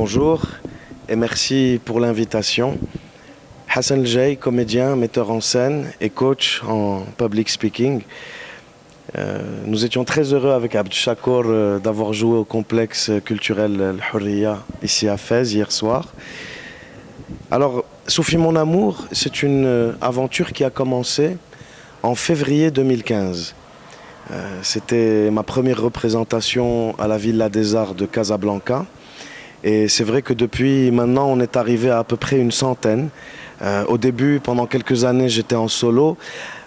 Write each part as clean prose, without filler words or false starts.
Bonjour et merci pour l'invitation. Hassan Jay, comédien, metteur en scène et coach en public speaking. Nous étions très heureux avec Abd Chakour d'avoir joué au complexe culturel Al Hurriya ici à Fès hier soir. Alors, Soufi mon amour, c'est une aventure qui a commencé en février 2015. C'était ma première représentation à la Villa des Arts de Casablanca. Et c'est vrai que depuis maintenant, on est arrivé à peu près une centaine. Au début, pendant quelques années, j'étais en solo.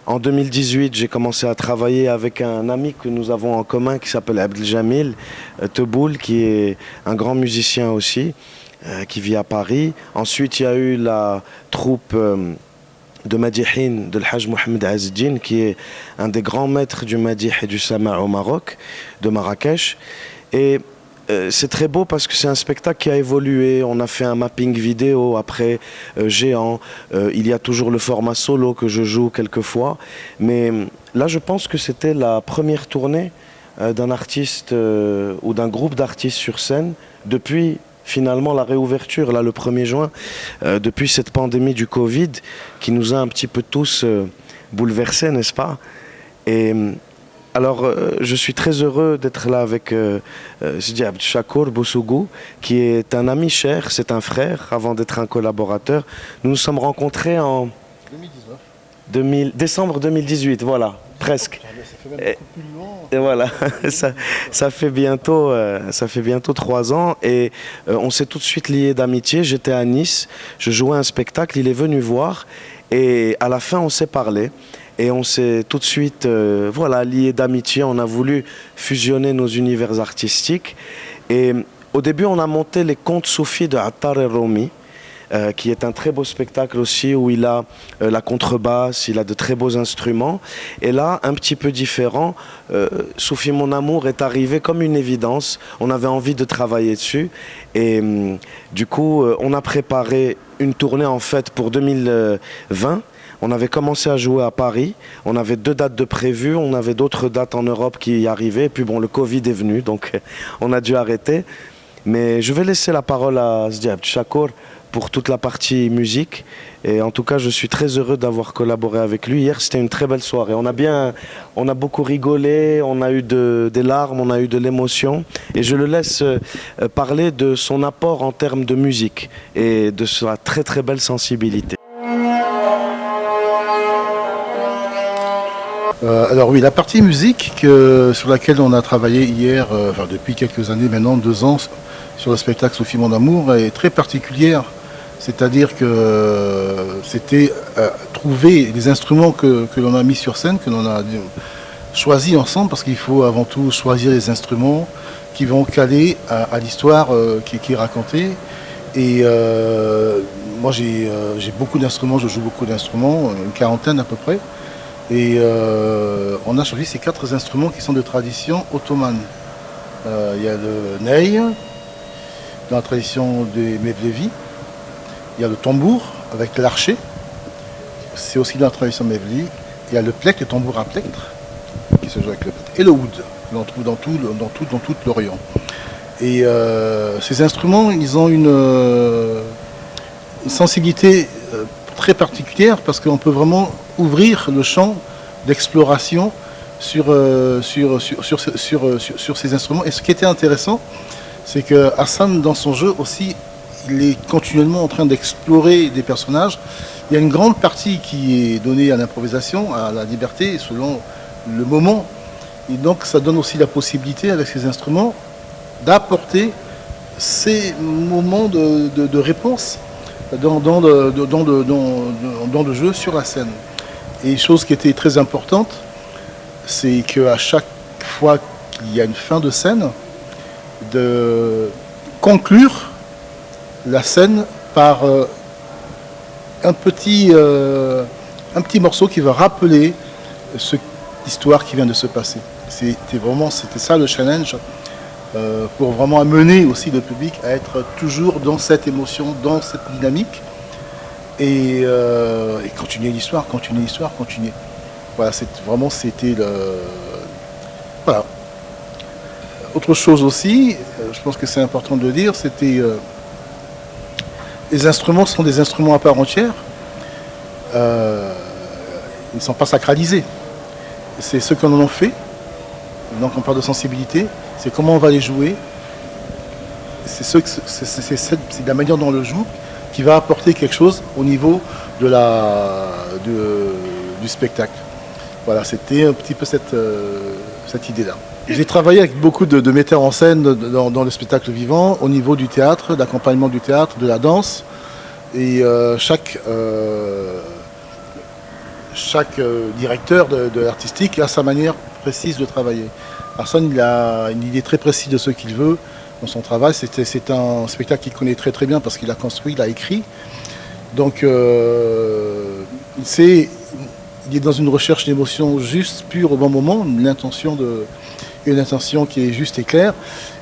En 2018, j'ai commencé à travailler avec un ami que nous avons en commun qui s'appelle Abdeljamil Teboul, qui est un grand musicien aussi, qui vit à Paris. Ensuite, il y a eu la troupe de Madihin de l'Hajj Mohamed Azzedine, qui est un des grands maîtres du Madih et du Sama' au Maroc, de Marrakech. Et c'est très beau parce que c'est un spectacle qui a évolué. On a fait un mapping vidéo après géant. Il y a toujours le format solo que je joue quelquefois. Mais là, je pense que c'était la première tournée d'un artiste ou d'un groupe d'artistes sur scène depuis finalement la réouverture, là le 1er juin, depuis cette pandémie du Covid qui nous a un petit peu tous bouleversés, n'est-ce pas? Et alors, je suis très heureux d'être là avec Sidi Abd Chakour Bossougou, qui est un ami cher, c'est un frère, avant d'être un collaborateur. Nous nous sommes rencontrés en décembre 2018, voilà, presque. Ça fait même beaucoup plus long. Et voilà, ça fait bientôt 3 ans et on s'est tout de suite liés d'amitié. J'étais à Nice, je jouais un spectacle, il est venu voir et à la fin on s'est parlé. Et on s'est tout de suite liés d'amitié. On a voulu fusionner nos univers artistiques. Et au début, on a monté les contes soufis de Attar el Romi, qui est un très beau spectacle aussi, où il a la contrebasse, il a de très beaux instruments. Et là, un petit peu différent, Soufi mon amour est arrivé comme une évidence. On avait envie de travailler dessus. Et du coup, on a préparé une tournée en fait pour 2020. On avait commencé à jouer à Paris, on avait 2 dates de prévues, on avait d'autres dates en Europe qui y arrivaient, et puis bon, le Covid est venu, donc on a dû arrêter. Mais je vais laisser la parole à Sidi Abd Chakour pour toute la partie musique, et en tout cas, je suis très heureux d'avoir collaboré avec lui. Hier, c'était une très belle soirée. On a beaucoup rigolé, on a eu des larmes, on a eu de l'émotion, et je le laisse parler de son apport en termes de musique, et de sa très très belle sensibilité. Alors oui, la partie musique sur laquelle on a travaillé hier, depuis quelques années maintenant, 2 ans, sur le spectacle Soufi mon amour, est très particulière. C'est-à-dire que c'était trouver les instruments que l'on a mis sur scène, que l'on a choisis ensemble, parce qu'il faut avant tout choisir les instruments qui vont caler à l'histoire qui est racontée. Et moi j'ai beaucoup d'instruments, je joue beaucoup d'instruments, une quarantaine à peu près. Et on a choisi ces 4 instruments qui sont de tradition ottomane. Il y a le ney, dans la tradition des Mevlevi. Il y a le tambour avec l'archer, c'est aussi dans la tradition Mevlevi. Il y a le plek, le tambour à plectre, qui se joue avec le plek. Et le oud, que l'on trouve dans tout l'Orient. Et ces instruments, ils ont une sensibilité très particulière parce qu'on peut vraiment ouvrir le champ d'exploration sur ces instruments. Et ce qui était intéressant, c'est que Hassan, dans son jeu aussi, il est continuellement en train d'explorer des personnages. Il y a une grande partie qui est donnée à l'improvisation, à la liberté, selon le moment. Et donc ça donne aussi la possibilité, avec ces instruments, d'apporter ces moments de réponse dans le jeu sur la scène. Et une chose qui était très importante, c'est qu'à chaque fois qu'il y a une fin de scène, de conclure la scène par un petit morceau qui va rappeler l'histoire qui vient de se passer. C'était ça le challenge, pour vraiment amener aussi le public à être toujours dans cette émotion, dans cette dynamique, et continuer l'histoire. Voilà, c'était le... Voilà. Autre chose aussi, je pense que c'est important de le dire, c'était Les instruments sont des instruments à part entière. Ils ne sont pas sacralisés. C'est ceux qu'on en ont fait. Donc on parle de sensibilité. C'est comment on va les jouer. C'est la manière dont on le joue qui va apporter quelque chose au niveau du spectacle. Voilà, c'était un petit peu cette idée-là. J'ai travaillé avec beaucoup de metteurs en scène dans le spectacle vivant, au niveau du théâtre, d'accompagnement du théâtre, de la danse. Et chaque directeur de l'artistique a sa manière précise de travailler. Arsène, il a une idée très précise de ce qu'il veut dans son travail. C'est un spectacle qu'il connaît très très bien parce qu'il a construit, il a écrit. Donc il est dans une recherche d'émotion juste, pure au bon moment, une intention qui est juste et claire.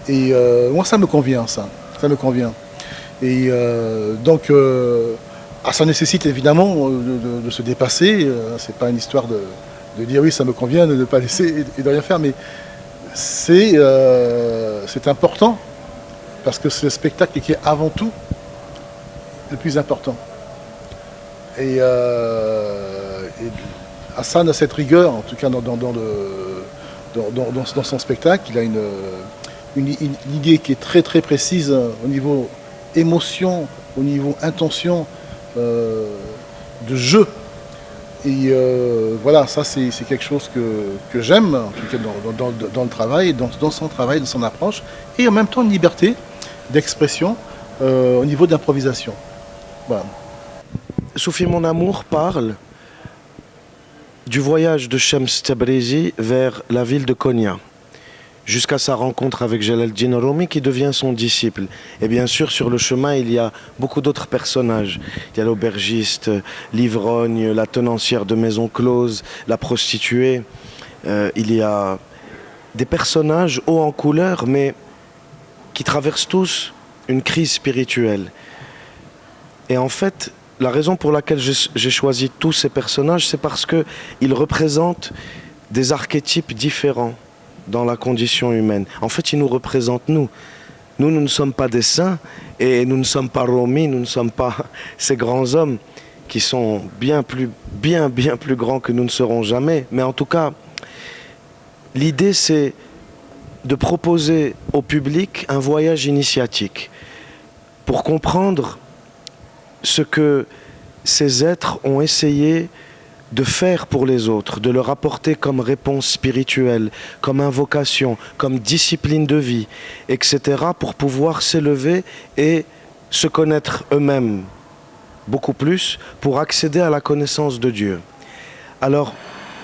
Et moi, ça me convient, ça me convient. Et donc, ça nécessite évidemment de se dépasser. C'est pas une histoire de dire oui, ça me convient, de ne pas laisser et de rien faire, mais c'est important parce que c'est le spectacle qui est avant tout le plus important. Et Hassan a cette rigueur, en tout cas dans son spectacle. Il a une idée qui est très très précise au niveau émotion, au niveau intention de jeu. Et voilà, ça c'est quelque chose que j'aime, en tout cas dans le travail, dans son travail, dans son approche, et en même temps une liberté d'expression au niveau d'improvisation. Voilà. Soufi Mon Amour parle du voyage de Shems Tabrizi vers la ville de Konya, jusqu'à sa rencontre avec Jalaluddin Rumi qui devient son disciple. Et bien sûr, sur le chemin, il y a beaucoup d'autres personnages. Il y a l'aubergiste, l'ivrogne, la tenancière de maison close, la prostituée. Il y a des personnages hauts en couleur, mais qui traversent tous une crise spirituelle. Et en fait, la raison pour laquelle j'ai choisi tous ces personnages, c'est parce qu'ils représentent des archétypes différents dans la condition humaine. En fait, ils nous représentent nous. Nous ne sommes pas des saints et nous ne sommes pas Rumi, nous ne sommes pas ces grands hommes qui sont bien plus grands que nous ne serons jamais. Mais en tout cas, l'idée c'est de proposer au public un voyage initiatique pour comprendre ce que ces êtres ont essayé de faire pour les autres, de leur apporter comme réponse spirituelle, comme invocation, comme discipline de vie, etc., pour pouvoir s'élever et se connaître eux-mêmes beaucoup plus, pour accéder à la connaissance de Dieu. Alors,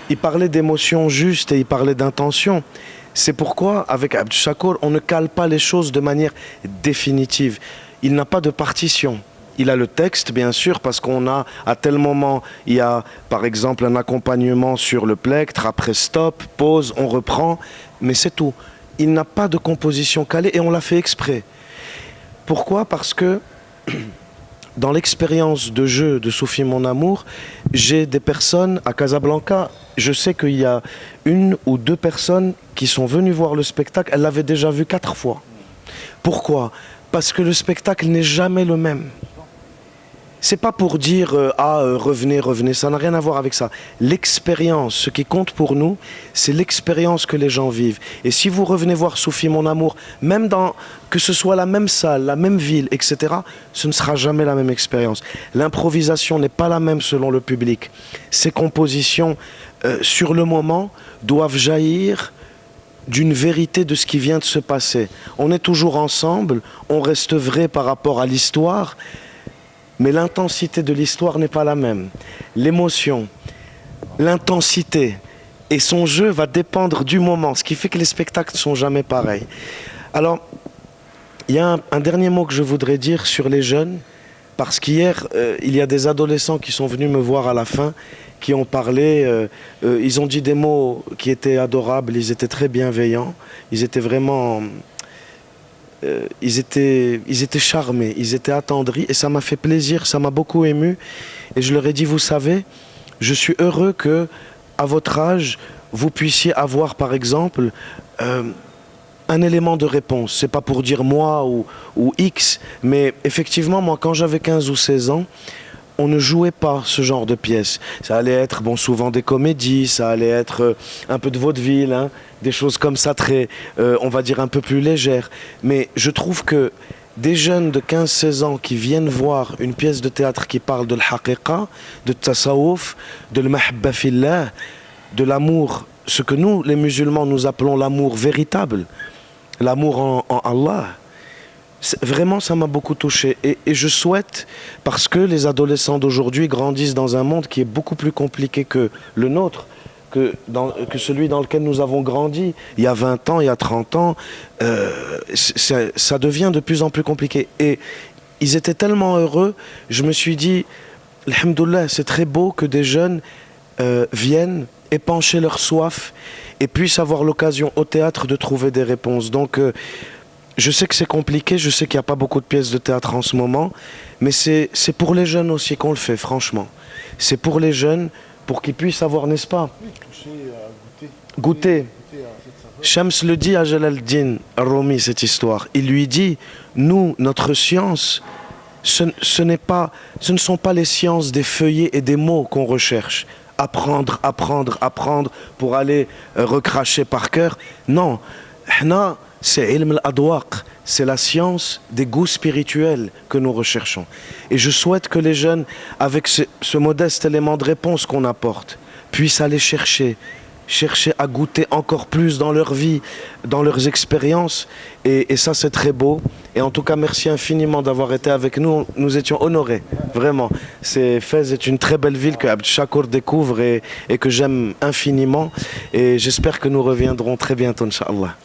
il parlait d'émotions justes et il parlait d'intention. C'est pourquoi, avec Abdou Chakour, on ne cale pas les choses de manière définitive. Il n'a pas de partition. Il a le texte, bien sûr, parce qu'on a, à tel moment, il y a, par exemple, un accompagnement sur le plectre, après stop, pause, on reprend, mais c'est tout. Il n'a pas de composition calée et on l'a fait exprès. Pourquoi ? Parce que dans l'expérience de jeu de Soufi Mon Amour, j'ai des personnes à Casablanca, je sais qu'il y a 1 ou 2 personnes qui sont venues voir le spectacle, elles l'avaient déjà vu 4 fois. Pourquoi ? Parce que le spectacle n'est jamais le même. C'est pas pour dire revenez, ça n'a rien à voir avec ça. L'expérience, ce qui compte pour nous, c'est l'expérience que les gens vivent. Et si vous revenez voir Soufi Mon Amour, même que ce soit la même salle, la même ville, etc., ce ne sera jamais la même expérience. L'improvisation n'est pas la même selon le public. Ces compositions, sur le moment, doivent jaillir d'une vérité de ce qui vient de se passer. On est toujours ensemble, on reste vrai par rapport à l'histoire, mais l'intensité de l'histoire n'est pas la même. L'émotion, l'intensité et son jeu va dépendre du moment, ce qui fait que les spectacles ne sont jamais pareils. Alors, il y a un dernier mot que je voudrais dire sur les jeunes, parce qu'hier, il y a des adolescents qui sont venus me voir à la fin, qui ont parlé, ils ont dit des mots qui étaient adorables, ils étaient très bienveillants, ils étaient vraiment... ils étaient charmés, ils étaient attendris et ça m'a fait plaisir, ça m'a beaucoup ému. Et je leur ai dit, vous savez, je suis heureux que, à votre âge, vous puissiez avoir, par exemple, un élément de réponse. C'est pas pour dire moi ou X, mais effectivement, moi, quand j'avais 15 ou 16 ans, on ne jouait pas ce genre de pièces. Ça allait être, bon, souvent des comédies, ça allait être un peu de vaudeville, hein, des choses comme ça, très, on va dire, un peu plus légères. Mais je trouve que des jeunes de 15-16 ans qui viennent voir une pièce de théâtre qui parle de l'haqiqa, de tasawwuf, de l'mahabba fillah, de l'amour, ce que nous, les musulmans, nous appelons l'amour véritable, l'amour en Allah. Vraiment, ça m'a beaucoup touché. Et je souhaite, parce que les adolescents d'aujourd'hui grandissent dans un monde qui est beaucoup plus compliqué que le nôtre, que celui dans lequel nous avons grandi, il y a 20 ans, il y a 30 ans, ça devient de plus en plus compliqué. Et ils étaient tellement heureux, je me suis dit, alhamdoulilah, c'est très beau que des jeunes viennent épancher leur soif et puissent avoir l'occasion au théâtre de trouver des réponses. Donc, je sais que c'est compliqué, je sais qu'il n'y a pas beaucoup de pièces de théâtre en ce moment, mais c'est pour les jeunes aussi qu'on le fait, franchement. C'est pour les jeunes, pour qu'ils puissent avoir, n'est-ce pas, goûter. Shams le dit à Jalal-Din Rumi, cette histoire. Il lui dit, nous, notre science, ce ne sont pas les sciences des feuillets et des mots qu'on recherche. Apprendre, apprendre, apprendre pour aller recracher par cœur. Non, c'est ilm al-adwaq, c'est la science des goûts spirituels que nous recherchons. Et je souhaite que les jeunes, avec ce modeste élément de réponse qu'on apporte, puissent aller chercher à goûter encore plus dans leur vie, dans leurs expériences. Et ça, c'est très beau. Et en tout cas, merci infiniment d'avoir été avec nous. Nous étions honorés, vraiment. Fès est une très belle ville que Abd Shakur découvre et que j'aime infiniment. Et j'espère que nous reviendrons très bientôt, Inch'Allah.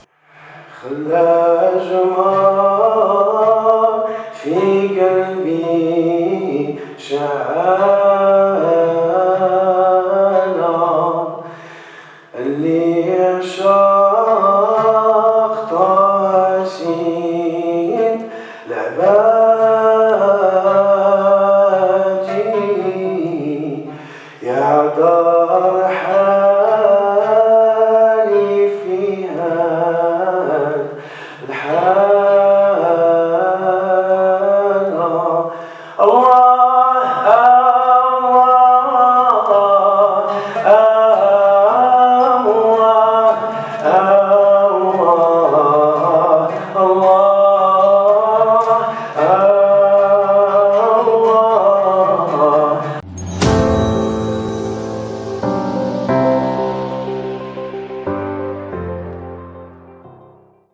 عشقت حسين لعبان